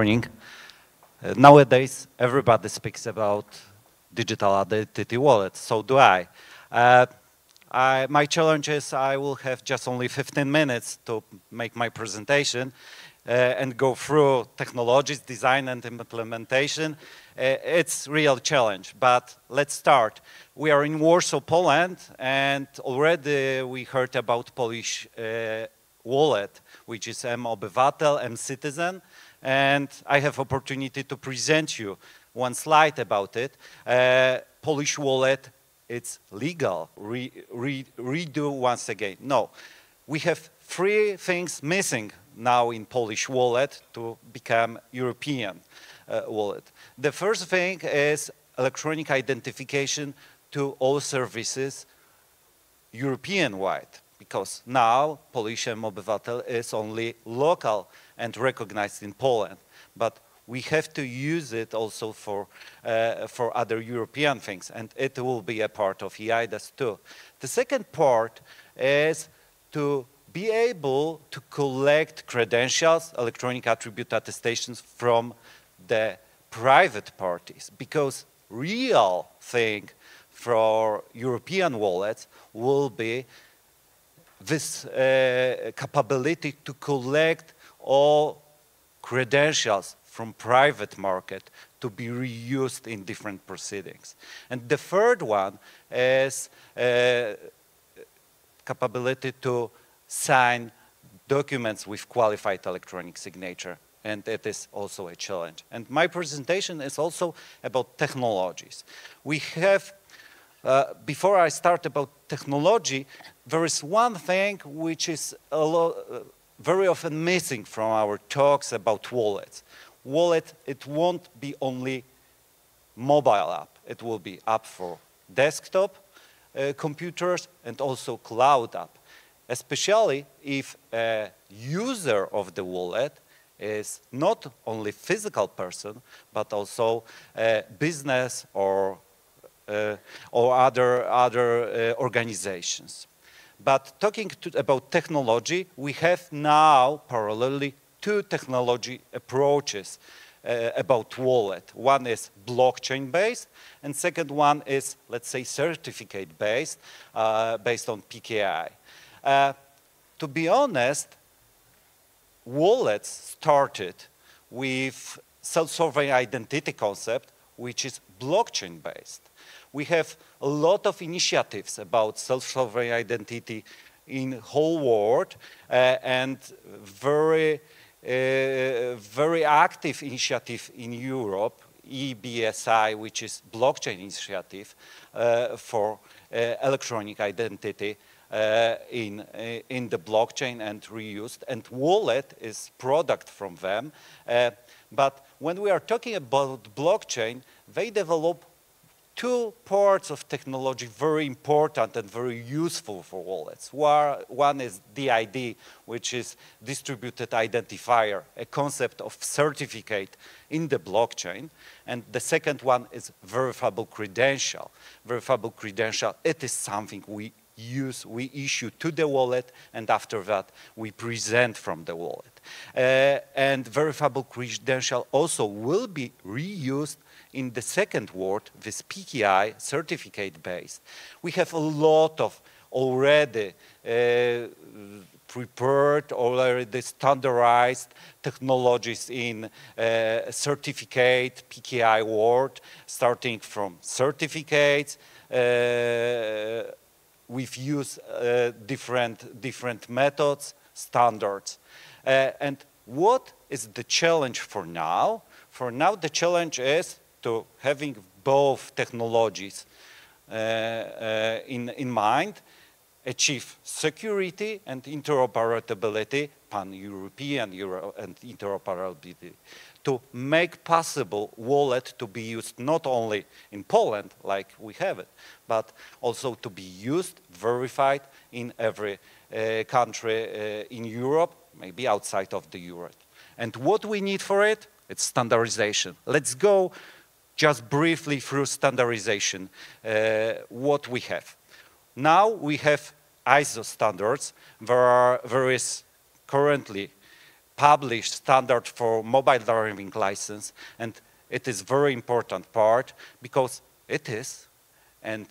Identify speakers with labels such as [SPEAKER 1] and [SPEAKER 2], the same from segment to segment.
[SPEAKER 1] morning. Nowadays, everybody speaks about digital identity wallets, so do I. My challenge is I will have just only 15 minutes to make my presentation and go through technologies, design and implementation. It's a real challenge, but let's start. We are in Warsaw, Poland, and already we heard about Polish wallet, which is M-Obywatel, M-Citizen, and I have opportunity to present you one slide about it. Polish wallet, it's legal. Redo once again. No, we have three things missing now in Polish wallet to become European wallet. The first thing is electronic identification to all services European-wide, because now Polish M-Obywatel is only local and recognized in Poland, but we have to use it also for other European things, and it will be a part of EIDAS too. The second part is to be able to collect credentials, electronic attribute attestations from the private parties, because real thing for European wallets will be this capability to collect all credentials from private market to be reused in different proceedings. And the third one is capability to sign documents with qualified electronic signature, and it is also a challenge. And my presentation is also about technologies. We have, before I start about technology, there is one thing which is very often missing from our talks about wallets. Wallet, it won't be only mobile app. It will be app for desktop computers and also cloud app, especially if a user of the wallet is not only physical person, but also a business or other organizations. But talking about technology, we have now parallelly two technology approaches about wallet. One is blockchain-based, and second one is, let's say, certificate-based, based on PKI. To be honest, wallets started with self-sovereign identity concept, which is blockchain-based. We have a lot of initiatives about self-sovereign identity in whole world, and very active initiative in Europe, EBSI, which is blockchain initiative for electronic identity in the blockchain and reused, and wallet is product from them. But when we are talking about blockchain, they develop two parts of technology very important and very useful for wallets. One is DID, which is distributed identifier, a concept of certificate in the blockchain. And the second one is verifiable credential. Verifiable credential, it is something we issue to the wallet, and after that we present from the wallet. And verifiable credential also will be reused in the second word, this PKI, certificate-based. We have a lot of already prepared, already standardized technologies in certificate, PKI world, starting from certificates. We've used different methods, standards. And what is the challenge for now? For now, the challenge is to having both technologies in mind, achieve security and interoperability, pan-European and interoperability, to make possible wallet to be used not only in Poland, like we have it, but also to be used, verified in every country in Europe, maybe outside of the Europe. And what we need for it? It's standardization. Let's go just briefly through standardization, what we have. Now we have ISO standards. There is currently published standard for mobile driving license, and it is very important part because it is, and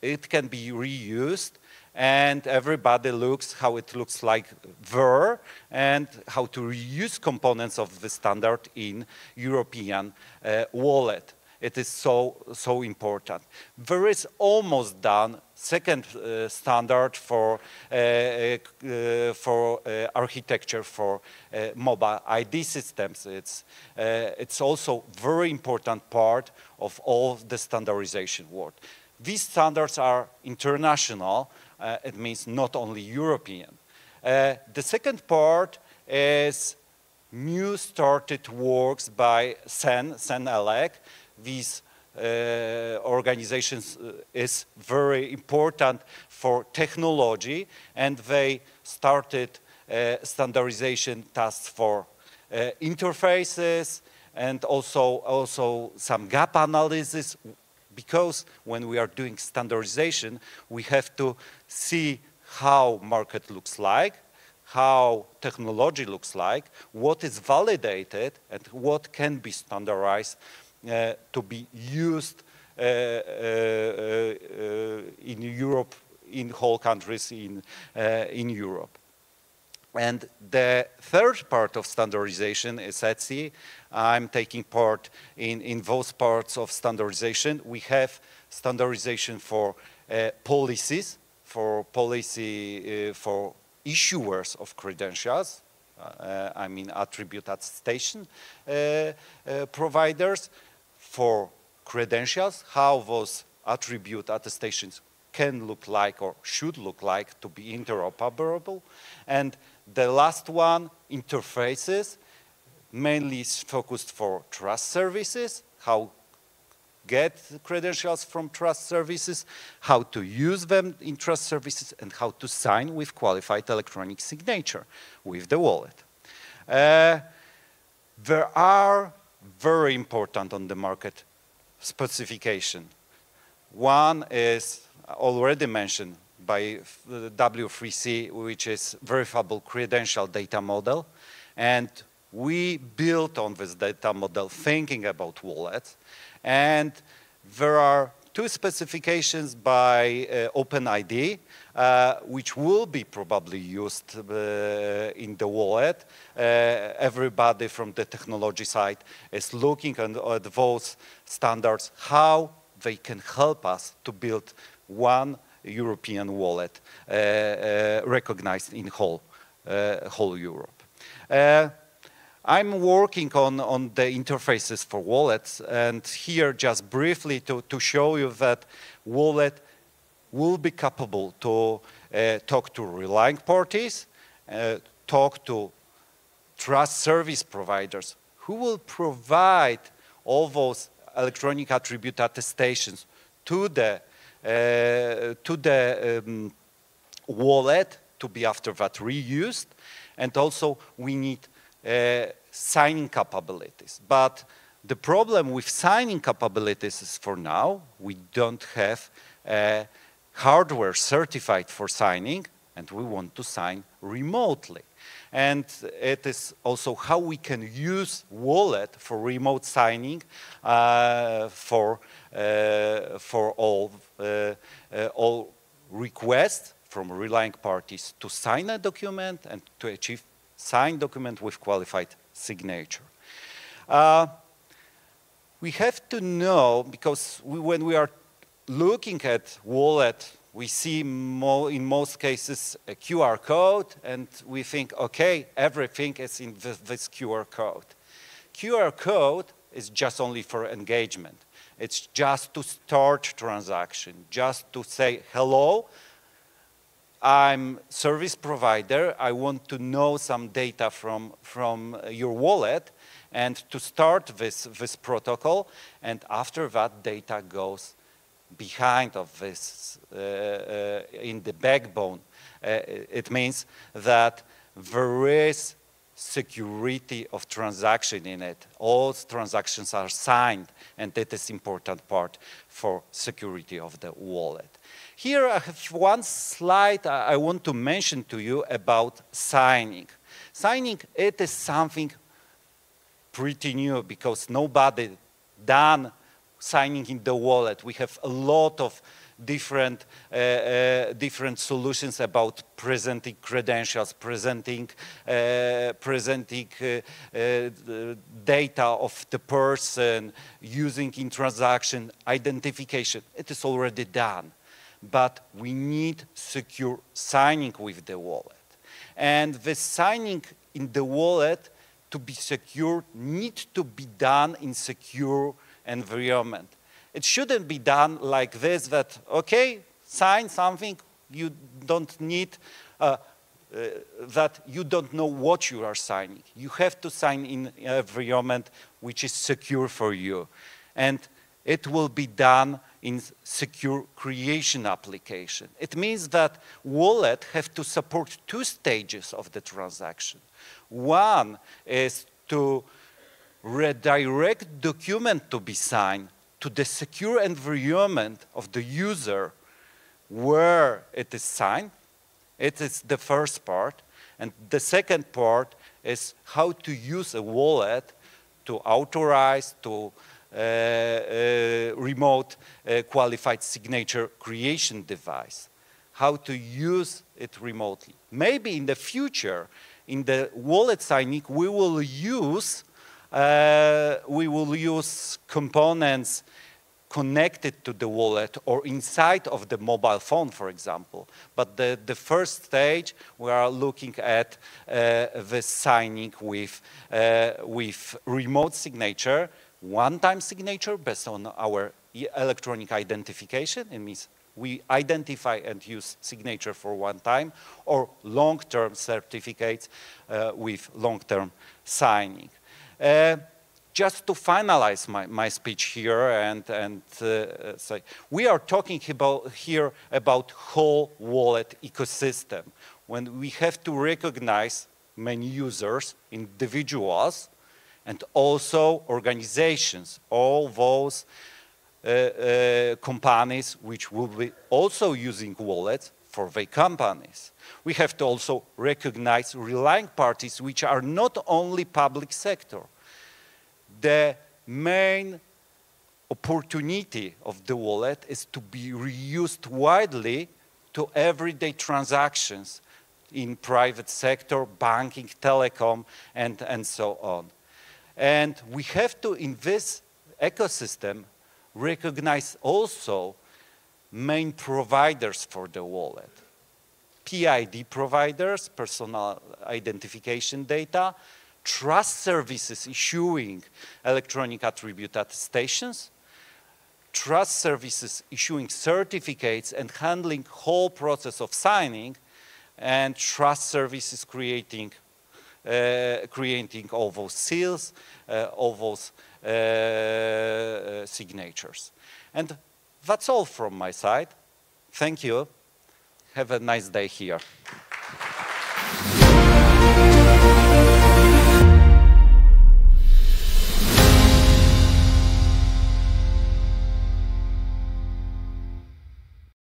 [SPEAKER 1] it can be reused, and everybody looks how it looks like there, and how to reuse components of the standard in European wallet. It is so important. There is almost done second standard for architecture for mobile ID systems. It's also very important part of all the standardization world. These standards are international. It means not only European. The second part is new started works by CEN-ELEC. These organizations is very important for technology, and they started standardization tasks for interfaces and also some gap analysis, because when we are doing standardization, we have to see how market looks like, how technology looks like, what is validated, and what can be standardized to be used in Europe, in whole countries in Europe. And the third part of standardization is ETSI. I'm taking part in those parts of standardization. We have standardization for policies, for issuers of credentials, I mean attribute attestation providers, for credentials, how those attribute attestations can look like or should look like to be interoperable. And the last one, interfaces, mainly is focused for trust services, how get credentials from trust services, how to use them in trust services, and how to sign with qualified electronic signature with the wallet. There are very important on the market specification. One is already mentioned by the W3C, which is verifiable credential data model. And we built on this data model thinking about wallets. And there are two specifications by OpenID, which will be probably used in the wallet. Everybody from the technology side is looking at those standards, how they can help us to build one European wallet recognized in whole Europe. I'm working on the interfaces for wallets, and here just briefly to show you that wallet will be capable to talk to relying parties, talk to trust service providers who will provide all those electronic attribute attestations to the wallet to be after that reused, and also we need signing capabilities. But the problem with signing capabilities is for now, we don't have hardware certified for signing, and we want to sign remotely. And it is also how we can use wallet for remote signing for all requests from relying parties to sign a document and to achieve signed document with qualified signature. We have to know, because when we are looking at wallet, we see in most cases a QR code, and we think, okay, everything is in this QR code. QR code is just only for engagement. It's just to start transaction, just to say, hello, I'm service provider, I want to know some data from your wallet, and to start this protocol, and after that data goes behind of this, in the backbone. It means that there is security of transaction in it. All transactions are signed, and that is important part for security of the wallet. Here I have one slide I want to mention to you about signing. Signing, it is something pretty new because nobody done signing in the wallet. We have a lot of different solutions about presenting credentials, presenting data of the person, using in transaction identification. It is already done, but we need secure signing with the wallet. And the signing in the wallet to be secure needs to be done in secure environment. It shouldn't be done like this, that, okay, sign something, you don't need, that you don't know what you are signing. You have to sign in an environment which is secure for you. And it will be done in secure creation application. It means that wallet have to support two stages of the transaction. One is to redirect document to be signed to the secure environment of the user where it is signed. It is the first part. And the second part is how to use a wallet to authorize, to remote qualified signature creation device. How to use it remotely. Maybe in the future, in the wallet signing, we will use components connected to the wallet or inside of the mobile phone, for example. But the first stage, we are looking at the signing with remote signature, one-time signature based on our electronic identification. It means we identify and use signature for one time, or long-term certificates with long-term signing. Just to finalize my speech here and say, we are talking here about whole wallet ecosystem, when we have to recognize many users, individuals, and also organizations, all those companies which will be also using wallets for their companies. We have to also recognize relying parties which are not only public sector. The main opportunity of the wallet is to be reused widely to everyday transactions in private sector, banking, telecom, and so on. And we have to, in this ecosystem, recognize also main providers for the wallet. PID providers, personal identification data, trust services issuing electronic attribute attestations, trust services issuing certificates and handling whole process of signing, and trust services creating all those seals, all those signatures. And that's all from my side. Thank you. Have a nice day here.